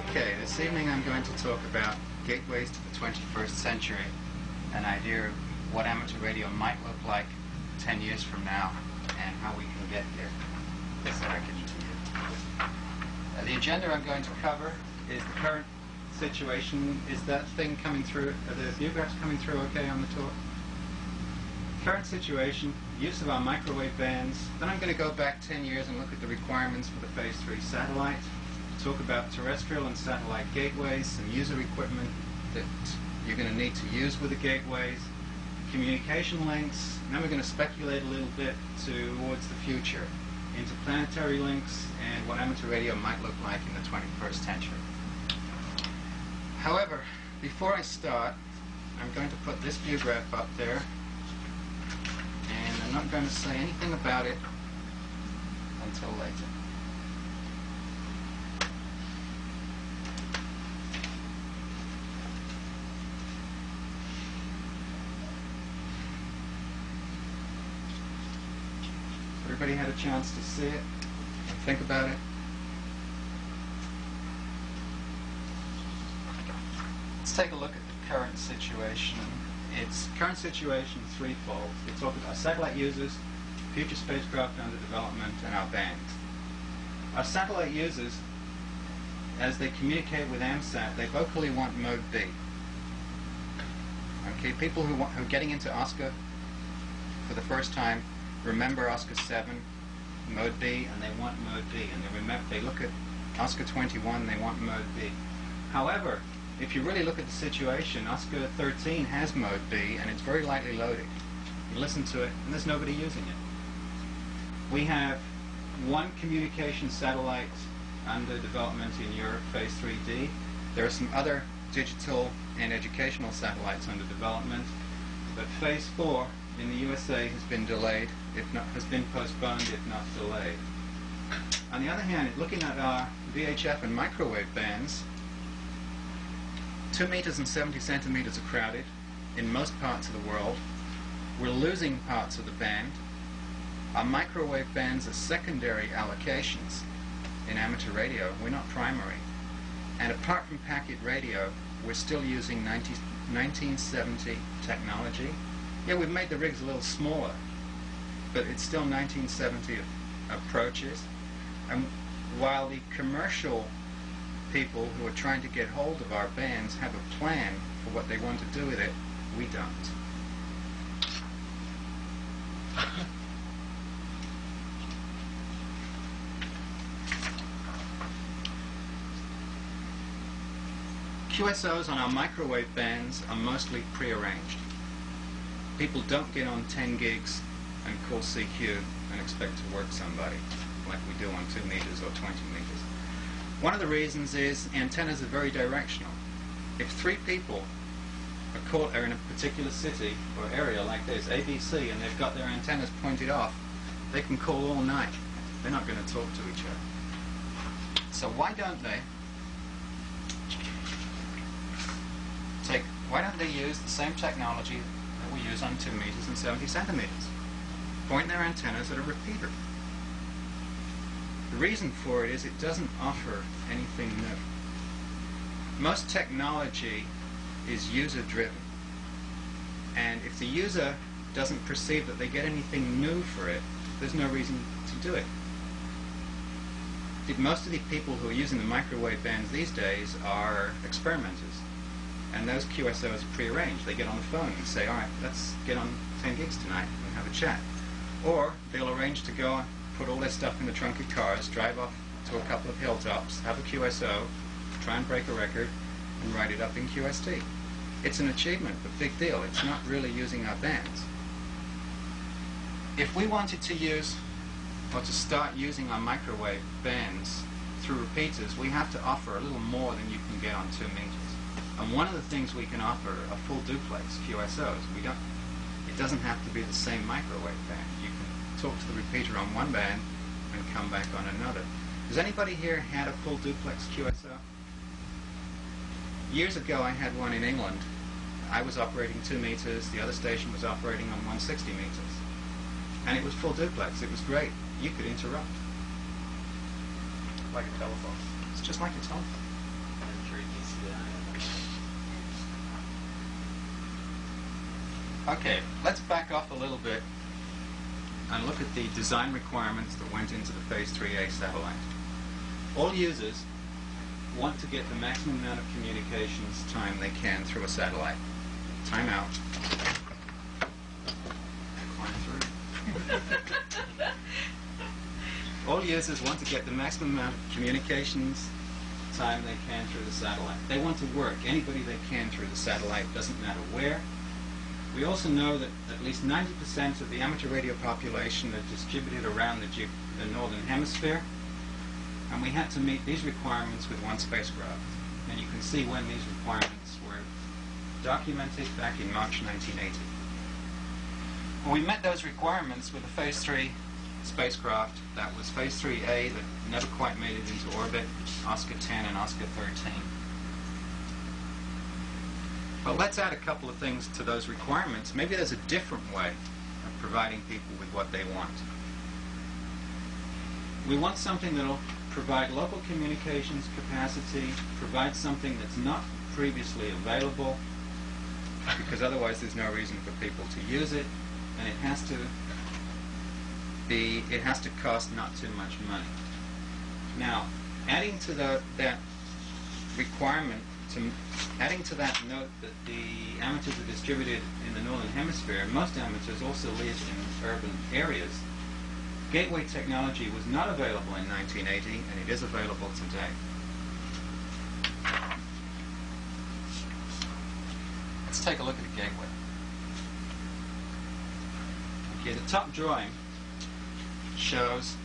Okay, this evening I'm going to talk about gateways to the 21st century, an idea of what amateur radio might look like 10 years from now and how we can get there. So I can the agenda I'm going to cover is the current situation. Is that thing coming through? Are the view graphs coming through okay on the talk? Current situation, use of our microwave bands. Then I'm going to go back 10 years and look at the requirements for the Phase 3 satellite. Talk about terrestrial and satellite gateways, some user equipment that you're going to need to use with the gateways, communication links, and then we're going to speculate a little bit towards the future, interplanetary links, and what amateur radio might look like in the 21st century. However, before I start, I'm going to put this view graph up there, and I'm not going to say anything about it until later. Everybody had a chance to see it and think about it? Let's take a look at the current situation. Its current situation is threefold. We talk about satellite users, future spacecraft under development, and our bands. Our satellite users, as they communicate with AMSAT, they vocally want mode B. Okay, people who are getting into OSCA for the first time remember OSCA 7, mode B, and they want mode B. And they look at OSCA 21, they want mode B. However, if you really look at the situation, OSCA 13 has mode B, and it's very lightly loaded. You listen to it, and there's nobody using it. We have one communication satellite under development in Europe, Phase 3D. There are some other digital and educational satellites under development, but Phase 4 in the USA has been delayed, has been postponed, if not delayed. On the other hand, looking at our VHF and microwave bands, 2 meters and 70 centimeters are crowded in most parts of the world. We're losing parts of the band. Our microwave bands are secondary allocations in amateur radio. We're not primary. And apart from packet radio, we're still using 1970 technology. Yeah, we've made the rigs a little smaller, but it's still 1970 approaches. And while the commercial people who are trying to get hold of our bands have a plan for what they want to do with it, we don't. QSOs on our microwave bands are mostly prearranged. People don't get on 10 gigs and call CQ and expect to work somebody like we do on 2 meters or 20 meters. One of the reasons is antennas are very directional. If 3 people are in a particular city or area like this, ABC, and they've got their antennas pointed off, they can call all night. They're not going to talk to each other. So why don't they use the same technology that we use on 2 meters and 70 centimeters? Point their antennas at a repeater. The reason for it is it doesn't offer anything new. Most technology is user-driven. And if the user doesn't perceive that they get anything new for it, there's no reason to do it. Most of the people who are using the microwave bands these days are experimenters. And those QSOs are prearranged. They get on the phone and say, all right, let's get on 10 gigs tonight and have a chat. Or they'll arrange to go and put all their stuff in the trunk of cars, drive off to a couple of hilltops, have a QSO, try and break a record, and write it up in QST. It's an achievement, a big deal. It's not really using our bands. If we wanted to use, or to start using our microwave bands through repeaters, we have to offer a little more than you can get on 2 meters. And one of the things we can offer are full duplex QSOs. It doesn't have to be the same microwave band. You can talk to the repeater on one band and come back on another. Does anybody here had a full duplex QSO? Years ago I had one in England. I was operating 2 meters, the other station was operating on 160 meters. And it was full duplex. It was great. You could interrupt. Like a telephone. It's just like a telephone. Okay, let's back off a little bit and look at the design requirements that went into the Phase 3A satellite. All users want to get the maximum amount of communications time they can through a satellite. Time out. Climb through. All users want to get the maximum amount of communications time they can through the satellite. They want to work anybody they can through the satellite, doesn't matter where. We also know that at least 90% of the amateur radio population are distributed around the northern hemisphere, and we had to meet these requirements with one spacecraft. And you can see when these requirements were documented back in March 1980. Well, we met those requirements with the Phase 3 spacecraft. That was Phase 3A that never quite made it into orbit, Oscar 10 and Oscar 13. But let's add a couple of things to those requirements. Maybe there's a different way of providing people with what they want. We want something that'll provide local communications capacity, provide something that's not previously available, because otherwise there's no reason for people to use it, and it has to cost not too much money. Now, adding to that requirement, adding to that note that the amateurs are distributed in the northern hemisphere, most amateurs also live in urban areas. Gateway technology was not available in 1980, and it is available today. Let's take a look at the gateway. Okay, the top drawing shows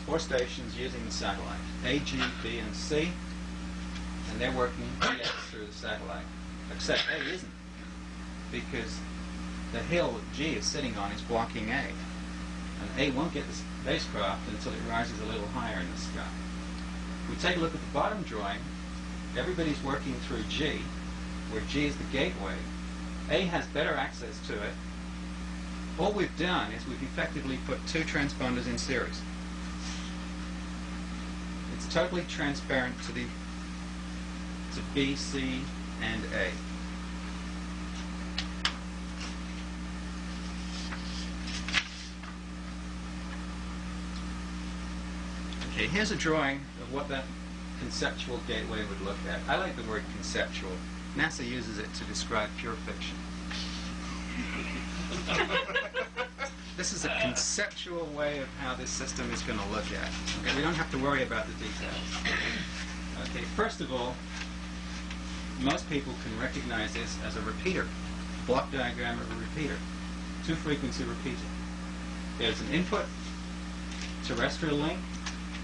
four stations using the satellite, A, G, B, and C, and they're working DX through the satellite, except A isn't, because the hill that G is sitting on is blocking A, and A won't get the spacecraft until it rises a little higher in the sky. If we take a look at the bottom drawing, everybody's working through G, where G is the gateway, A has better access to it. All we've done is we've effectively put two transponders in series. It's totally transparent to B, C, and A. Okay, here's a drawing of what that conceptual gateway would look at. I like the word conceptual. NASA uses it to describe pure fiction. This is a conceptual way of how this system is going to look at. Okay, we don't have to worry about the details. Okay, first of all, most people can recognize this as a repeater, block diagram of a repeater, two-frequency repeater. There's an input, terrestrial link,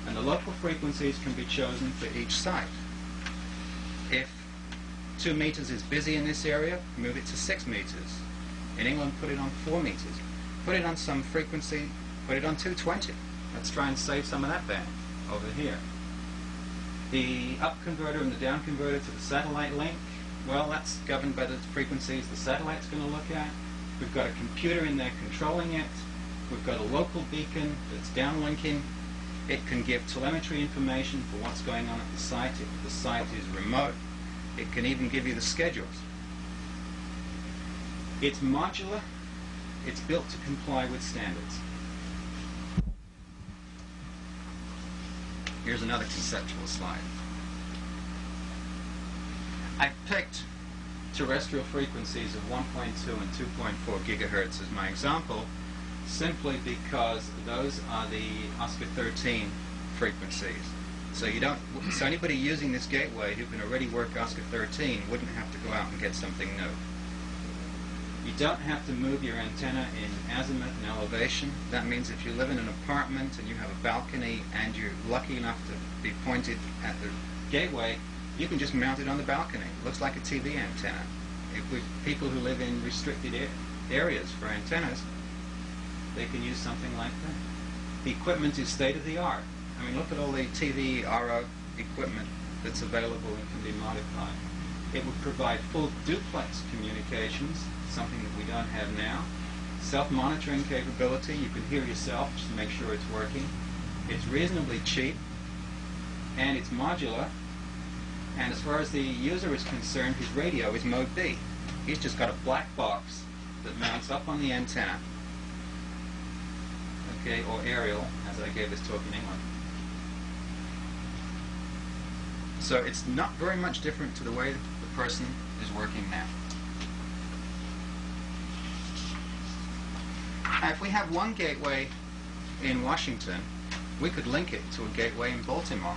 and the local frequencies can be chosen for each site. If 2 meters is busy in this area, move it to 6 meters. In England, put it on 4 meters. Put it on some frequency, put it on 220. Let's try and save some of that band over here. The up converter and the down converter to the satellite link, well, that's governed by the frequencies the satellite's going to look at. We've got a computer in there controlling it. We've got a local beacon that's downlinking. It can give telemetry information for what's going on at the site if the site is remote. It can even give you the schedules. It's modular. It's built to comply with standards. Here's another conceptual slide. I picked terrestrial frequencies of 1.2 and 2.4 gigahertz as my example, simply because those are the Oscar 13 frequencies. So anybody using this gateway who can already work Oscar 13 wouldn't have to go out and get something new. You don't have to move your antenna in azimuth and elevation. That means if you live in an apartment and you have a balcony and you're lucky enough to be pointed at the gateway, you can just mount it on the balcony. It looks like a TV antenna. People who live in restricted areas for antennas, they can use something like that. The equipment is state-of-the-art. I mean, look at all the TV RO equipment that's available and can be modified. It would provide full duplex communications, something that we don't have now. Self-monitoring capability, you can hear yourself just to make sure it's working. It's reasonably cheap, and it's modular. And as far as the user is concerned, his radio is mode B. He's just got a black box that mounts up on the antenna, okay, or aerial, as I gave this talk in England. So it's not very much different to the way the person is working now. Now, if we have one gateway in Washington, we could link it to a gateway in Baltimore,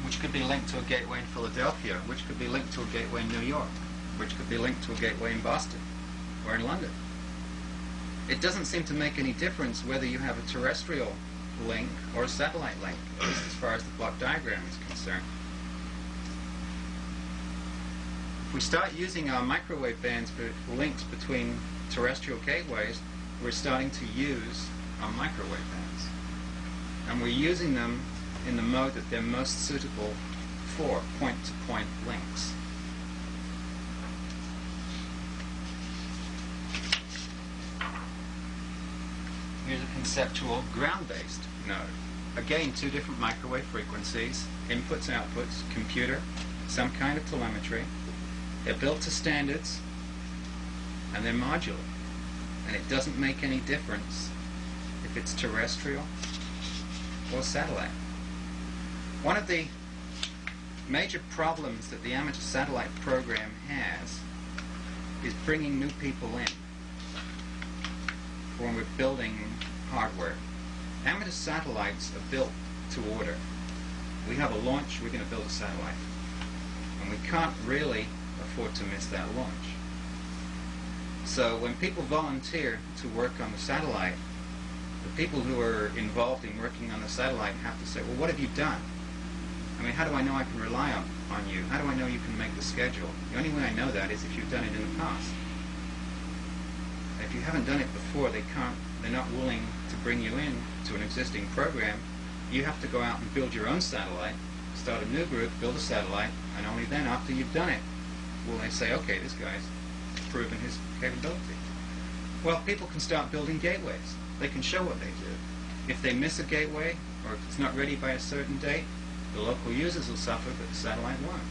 which could be linked to a gateway in Philadelphia, which could be linked to a gateway in New York, which could be linked to a gateway in Boston or in London. It doesn't seem to make any difference whether you have a terrestrial link or a satellite link, at least as far as the block diagram is concerned. If we start using our microwave bands for links between terrestrial gateways, we're starting to use our microwave bands. And we're using them in the mode that they're most suitable for point-to-point links. Here's a conceptual ground-based node. Again, two different microwave frequencies, inputs, outputs, computer, some kind of telemetry. They're built to standards, and they're modular. And it doesn't make any difference if it's terrestrial or satellite. One of the major problems that the amateur satellite program has is bringing new people in when we're building hardware. Amateur satellites are built to order. We have a launch, we're going to build a satellite. And we can't really afford to miss that launch. So when people volunteer to work on the satellite, the people who are involved in working on the satellite have to say, well, what have you done? I mean, how do I know I can rely on you? How do I know you can make the schedule? The only way I know that is if you've done it in the past. If you haven't done it before, they're not willing to bring you in to an existing program. You have to go out and build your own satellite, start a new group, build a satellite, and only then, after you've done it, will they say, okay, this guy's proven his capability. Well, people can start building gateways. They can show what they do. If they miss a gateway, or if it's not ready by a certain date, the local users will suffer, but the satellite won't.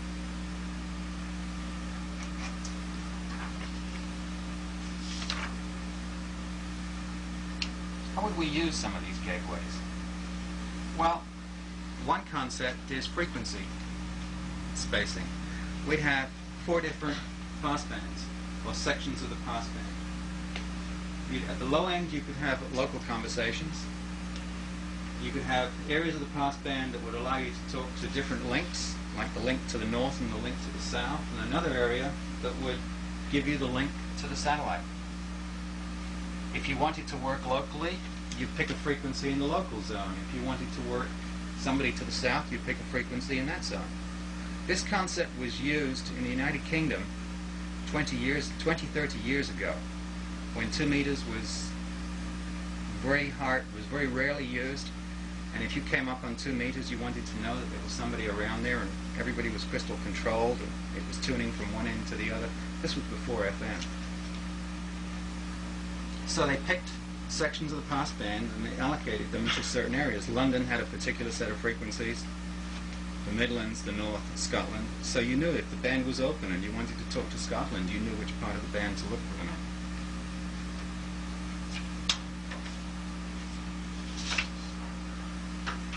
How would we use some of these gateways? Well, one concept is frequency spacing. We'd have 4 different passbands, or sections of the passband. At the low end, you could have local conversations. You could have areas of the passband that would allow you to talk to different links, like the link to the north and the link to the south, and another area that would give you the link to the satellite. If you wanted to work locally, you'd pick a frequency in the local zone. If you wanted to work somebody to the south, you'd pick a frequency in that zone. This concept was used in the United Kingdom 20, 30 years ago, when 2 meters was very rarely used, and if you came up on 2 meters, you wanted to know that there was somebody around there, and everybody was crystal controlled, and it was tuning from one end to the other. This was before FM. So they picked sections of the passband and they allocated them to certain areas. London had a particular set of frequencies, the Midlands, the North, Scotland. So you knew if the band was open and you wanted to talk to Scotland, you knew which part of the band to look for them at.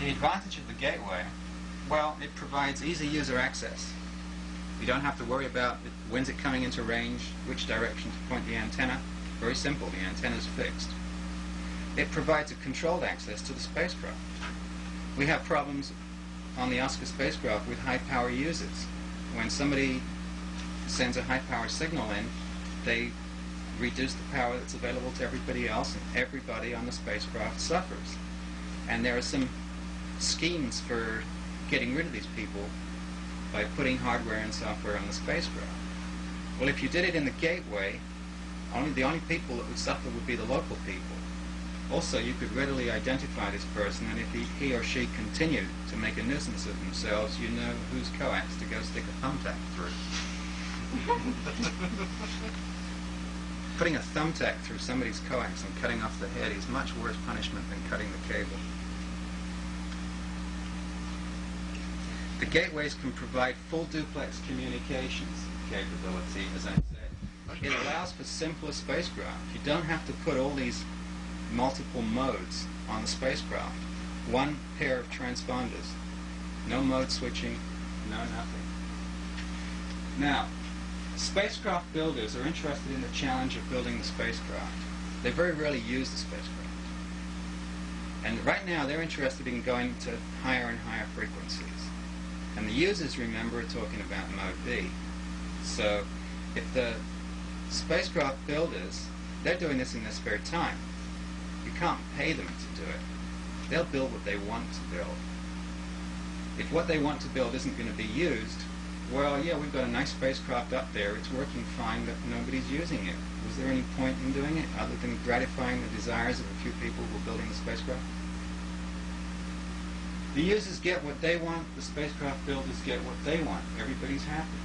The advantage of the gateway, well, it provides easy user access. You don't have to worry about when's it coming into range, which direction to point the antenna. Very simple, the antenna's fixed. It provides a controlled access to the spacecraft. We have problems on the Oscar spacecraft with high power users. When somebody sends a high power signal in, they reduce the power that's available to everybody else, and everybody on the spacecraft suffers. And there are some schemes for getting rid of these people by putting hardware and software on the spacecraft. Well, if you did it in the gateway, the only people that would suffer would be the local people. Also, you could readily identify this person, and if he or she continued to make a nuisance of themselves, you know whose coax to go stick a thumbtack through. Putting a thumbtack through somebody's coax and cutting off the head is much worse punishment than cutting the cable. The gateways can provide full duplex communications capability, as I said. It allows for simpler spacecraft. You don't have to put all these multiple modes on the spacecraft. One pair of transponders. No mode switching, no nothing. Now, spacecraft builders are interested in the challenge of building the spacecraft. They very rarely use the spacecraft. And right now they're interested in going to higher and higher frequencies. And the users, remember, are talking about mode B. So if the spacecraft builders, they're doing this in their spare time. You can't pay them to do it. They'll build what they want to build. If what they want to build isn't going to be used, well, yeah, we've got a nice spacecraft up there, it's working fine, but nobody's using it. Was there any point in doing it other than gratifying the desires of a few people who were building the spacecraft? The users get what they want, the spacecraft builders get what they want. Everybody's happy.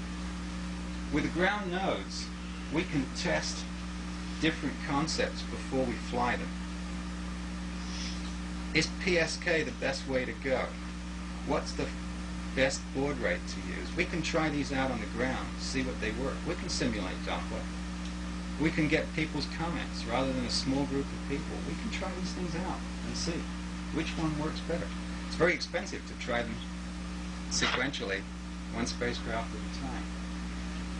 With the ground nodes, we can test different concepts before we fly them. Is PSK the best way to go? What's the best baud rate to use? We can try these out on the ground, see what they work. We can simulate Doppler. We can get people's comments rather than a small group of people. We can try these things out and see which one works better. It's very expensive to try them sequentially, one spacecraft at a time.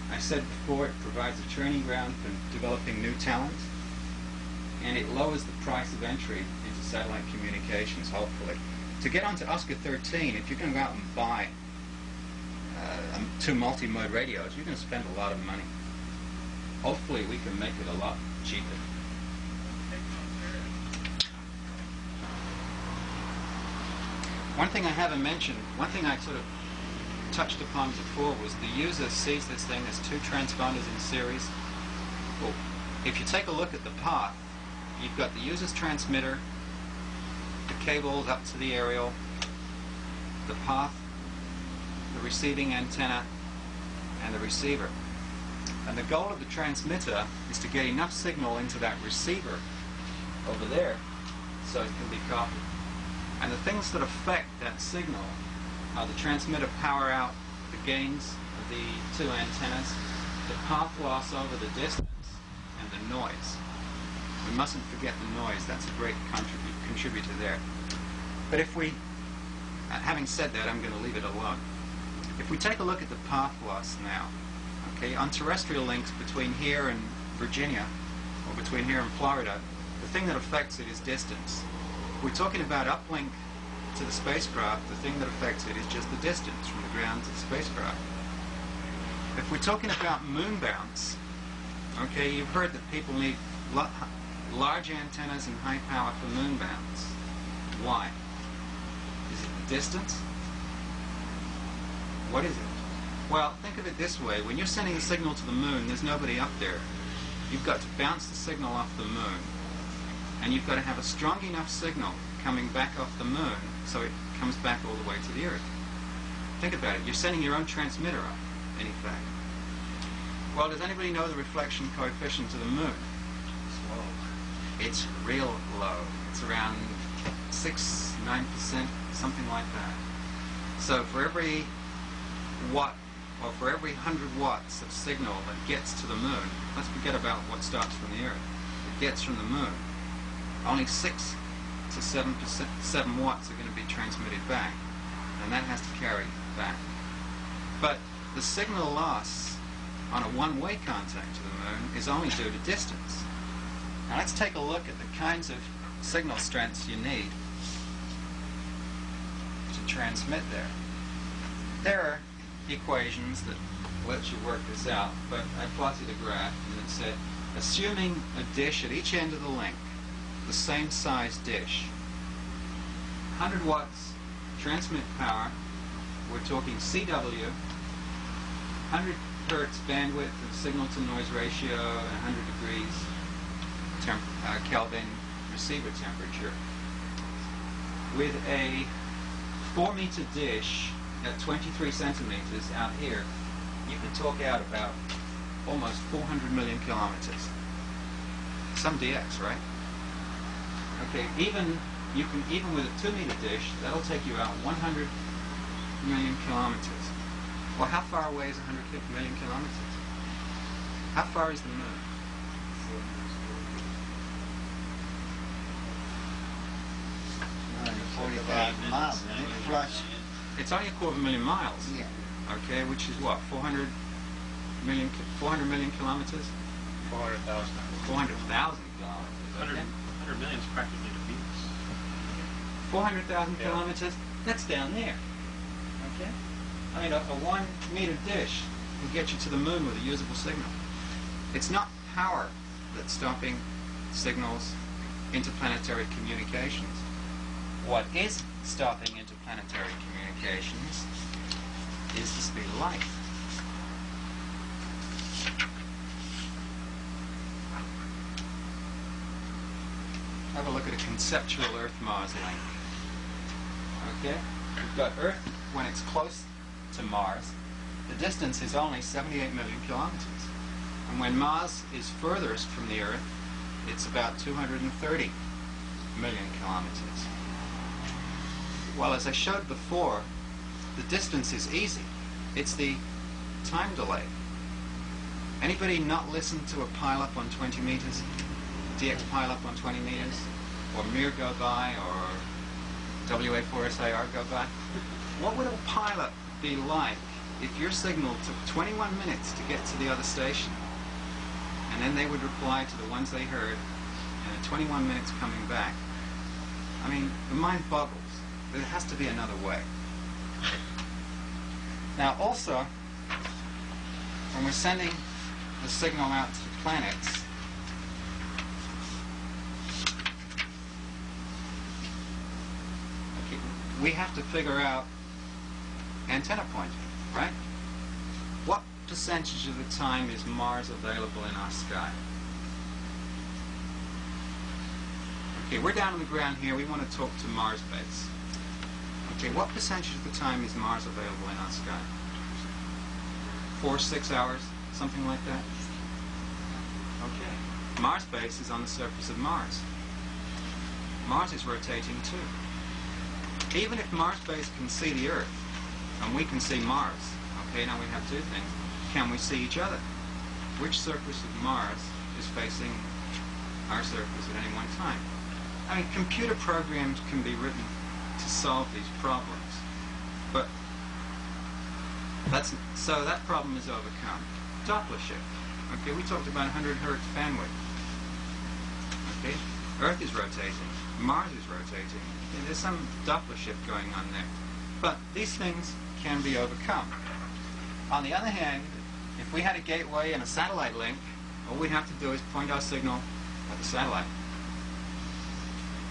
I said before, it provides a training ground for developing new talent, and it lowers the price of entry into satellite communications, hopefully. To get onto Oscar 13, if you're going to go out and buy 2 multi-mode radios, you're going to spend a lot of money. Hopefully we can make it a lot cheaper. One thing I haven't mentioned, one thing I sort of touched upon before was the user sees this thing as 2 transponders in series. Well, if you take a look at the path, you've got the user's transmitter, the cables up to the aerial, the path, the receiving antenna, and the receiver. And the goal of the transmitter is to get enough signal into that receiver over there so it can be copied. And the things that affect that signal are the transmitter power out, the gains of the two antennas, the path loss over the distance, and the noise. We mustn't forget the noise. That's a great contributor there. But if we, having said that, I'm going to leave it alone. If we take a look at the path loss now, okay, on terrestrial links between here and Virginia, or between here and Florida, the thing that affects it is distance. If we're talking about uplink to the spacecraft, the thing that affects it is just the distance from the ground to the spacecraft. If we're talking about moon bounce, okay, you've heard that people need large antennas and high power for moon bounce. Why? Is it the distance? What is it? Well, think of it this way. When you're sending a signal to the moon, there's nobody up there. You've got to bounce the signal off the moon. And you've got to have a strong enough signal coming back off the moon so it comes back all the way to the Earth. Think about it. You're sending your own transmitter up, in effect. Well, does anybody know the reflection coefficient to the moon? It's real low. It's around 6, 9%, something like that. So for every watt, or for every 100 watts of signal that gets to the moon, let's forget about what starts from the Earth, it gets from the moon, only 6 to 7 watts are going to be transmitted back, and that has to carry back. But the signal loss on a one-way contact to the moon is only due to distance. Now let's take a look at the kinds of signal strengths you need to transmit there. There are equations that let you work this out, but I plotted a graph and it said, assuming a dish at each end of the link, the same size dish, 100 watts transmit power, we're talking CW, 100 hertz bandwidth of signal to noise ratio, and 100 degrees Kelvin receiver temperature, with a 4-meter dish at 23 centimeters out here, you can talk out about almost 400 million kilometers. Some DX, right? Okay, even with a 2-meter dish, that'll take you out 100 million kilometers. Well, how far away is 100 million kilometers? How far is the moon? 45 miles, isn't it? Plus, it's only a 250,000 miles. yeah. Okay, which is what, 400 million kilometers? 400,000. 400,000 kilometers. 100 million is practically to Venus. 400,000 Yeah. kilometers, that's down there. Okay? I mean, a 1-meter dish can get you to the moon with a usable signal. It's not power that's stopping signals, interplanetary communications. What is stopping interplanetary communications is the speed of light. Have a look at a conceptual Earth-Mars link. Okay? We've got Earth when it's close to Mars. The distance is only 78 million kilometers. And when Mars is furthest from the Earth, it's about 230 million kilometers. Well, as I showed before, the distance is easy. It's the time delay. Anybody not listened to a pileup on 20 meters? DX pileup on 20 meters? Or MIR go by? Or WA4SIR go by? What would a pileup be like if your signal took 21 minutes to get to the other station, and then they would reply to the ones they heard, and 21 minutes coming back? I mean, the mind boggles. There has to be another way. Now also, when we're sending the signal out to the planets, okay, we have to figure out antenna pointing, right? What percentage of the time is Mars available in our sky? Okay, we're down on the ground here. We want to talk to Mars base. Okay, what percentage of the time is Mars available in our sky? 4, 6 hours, something like that? Okay. Mars base is on the surface of Mars. Mars is rotating too. Even if Mars base can see the Earth, and we can see Mars, okay, now we have two things. Can we see each other? Which surface of Mars is facing our surface at any one time? I mean, computer programs can be written to solve these problems, but so that problem is overcome. Doppler shift. Okay, we talked about 100 Hertz bandwidth. Okay, Earth is rotating, Mars is rotating. And there's some Doppler shift going on there, but these things can be overcome. On the other hand, if we had a gateway and a satellite link, all we have to do is point our signal at the satellite.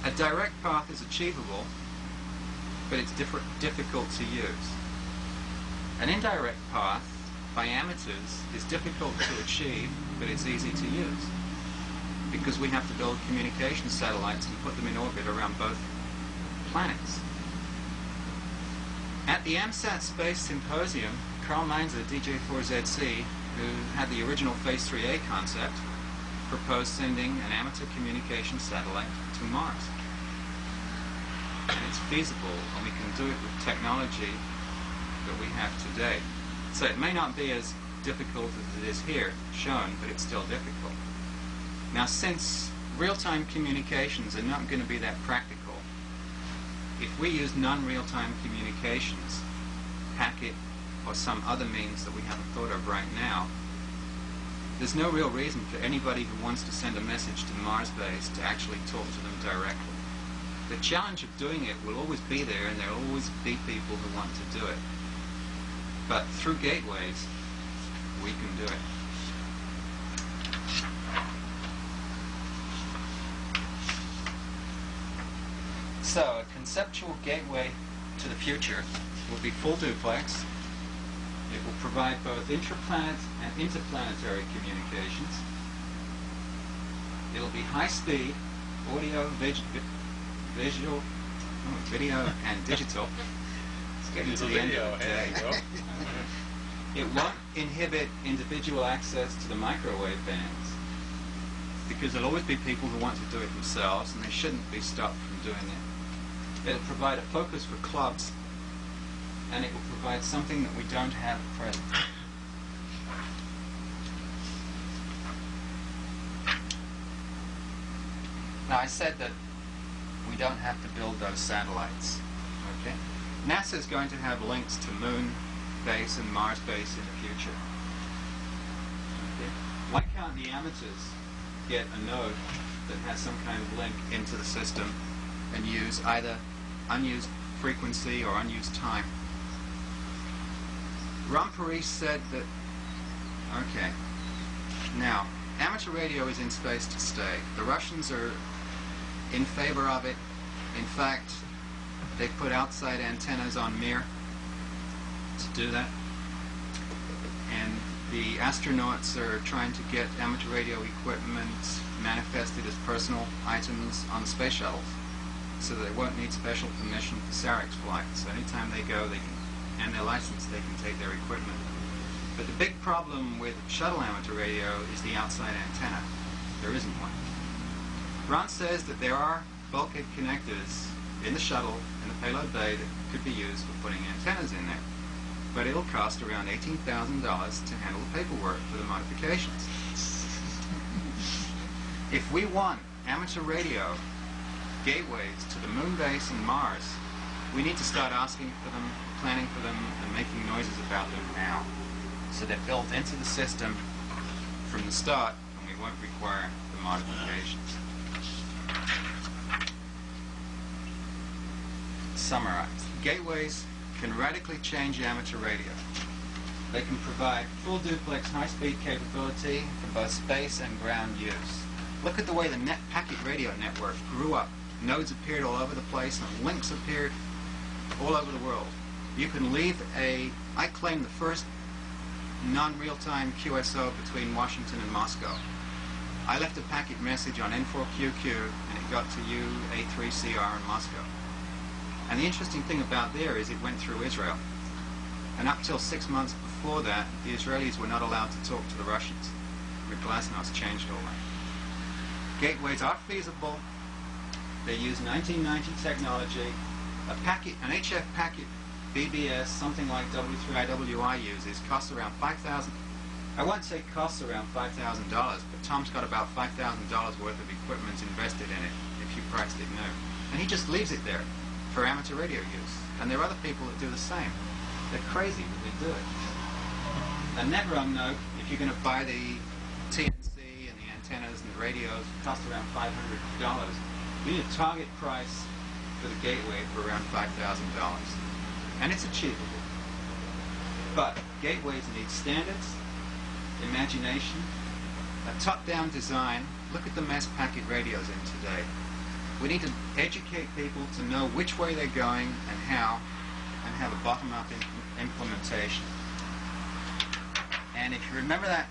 A direct path is achievable, but it's difficult to use. An indirect path by amateurs is difficult to achieve, but it's easy to use, because we have to build communication satellites and put them in orbit around both planets. At the AMSAT Space Symposium, Carl Mainzer, DJ4ZC, who had the original Phase 3A concept, proposed sending an amateur communication satellite to Mars. And it's feasible, and we can do it with technology that we have today. So it may not be as difficult as it is here, shown, but it's still difficult. Now, since real-time communications are not going to be that practical, if we use non-real-time communications, packet, or some other means that we haven't thought of right now, there's no real reason for anybody who wants to send a message to Mars base to actually talk to them directly. The challenge of doing it will always be there, and there will always be people who want to do it. But through gateways, we can do it. So, a conceptual gateway to the future will be full duplex. It will provide both intraplanet and interplanetary communications. It will be high-speed audio, video, and digital. It's getting to the end of the day. It won't inhibit individual access to the microwave bands, because there'll always be people who want to do it themselves, and they shouldn't be stopped from doing it. It'll provide a focus for clubs, and it will provide something that we don't have at present. Now, I said that we don't have to build those satellites. Okay? NASA is going to have links to Moon base and Mars base in the future. Okay? Why can't the amateurs get a node that has some kind of link into the system and use either unused frequency or unused time? Ron Paris said that, okay, now, amateur radio is in space to stay. The Russians are in favor of it. In fact, they put outside antennas on Mir to do that. And the astronauts are trying to get amateur radio equipment manifested as personal items on the space shuttles, so that they won't need special permission for SAREX flights. So anytime they go, they can, and their license, they can take their equipment. But the big problem with shuttle amateur radio is the outside antenna. There isn't one. Ron says that there are bulkhead connectors in the shuttle in the payload bay that could be used for putting antennas in there. But it'll cost around $18,000 to handle the paperwork for the modifications. If we want amateur radio gateways to the Moon base and Mars, we need to start asking for them, planning for them, and making noises about them now, so they're built into the system from the start, and we won't require the modifications. Summarize. Gateways can radically change amateur radio. They can provide full duplex high-speed capability for both space and ground use. Look at the way the packet radio network grew up. Nodes appeared all over the place, and links appeared all over the world. You can leave I claim the first non-real-time QSO between Washington and Moscow. I left a packet message on N4QQ, and it got to you A3CR in Moscow. And the interesting thing about there is it went through Israel. And up till 6 months before that, the Israelis were not allowed to talk to the Russians. Glasnost changed all that. Gateways are feasible. They use 1990 technology. An HF packet BBS, something like W3IWI uses, costs around $5,000. I won't say costs around $5,000, but Tom's got about $5,000 worth of equipment invested in it if you priced it new. And he just leaves it there for amateur radio use. And there are other people that do the same. They're crazy, but they do it. And never on note, if you're going to buy the TNC and the antennas and the radios, it costs around $500. You need a target price for the gateway for around $5,000. And it's achievable. But gateways need standards, imagination, a top-down design. Look at the mass packet radios in today. We need to educate people to know which way they're going and how, and have a bottom-up implementation. And if you remember that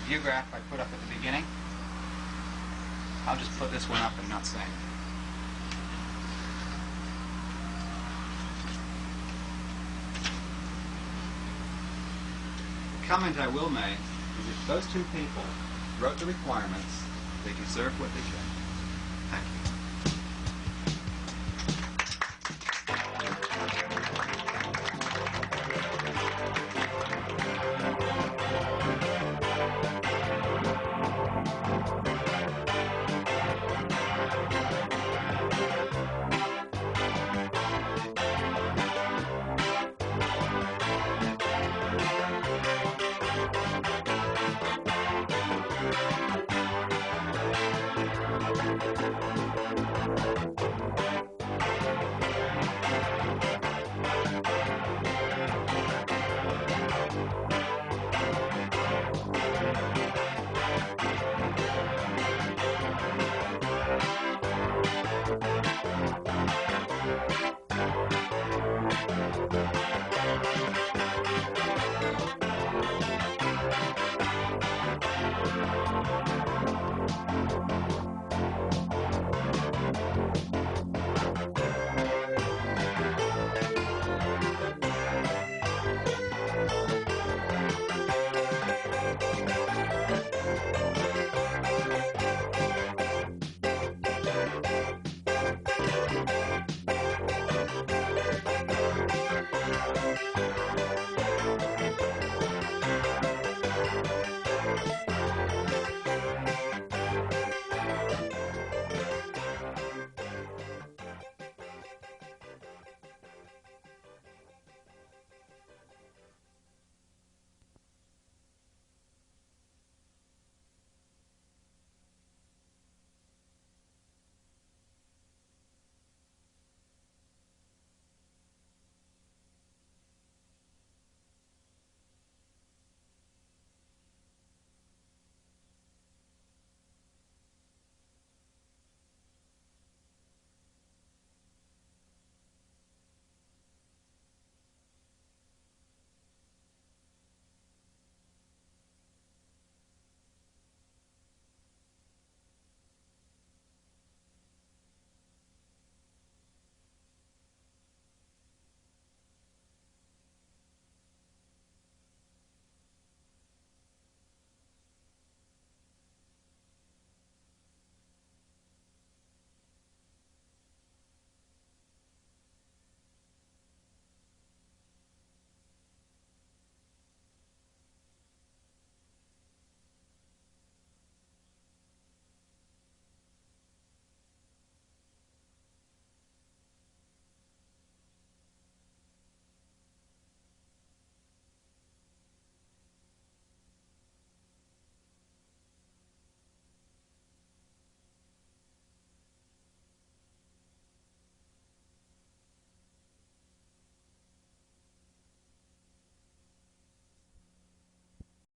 view graph I put up at the beginning, I'll just put this one up and not say anything. The comment I will make is if those two people wrote the requirements, they deserve what they get. Thank you.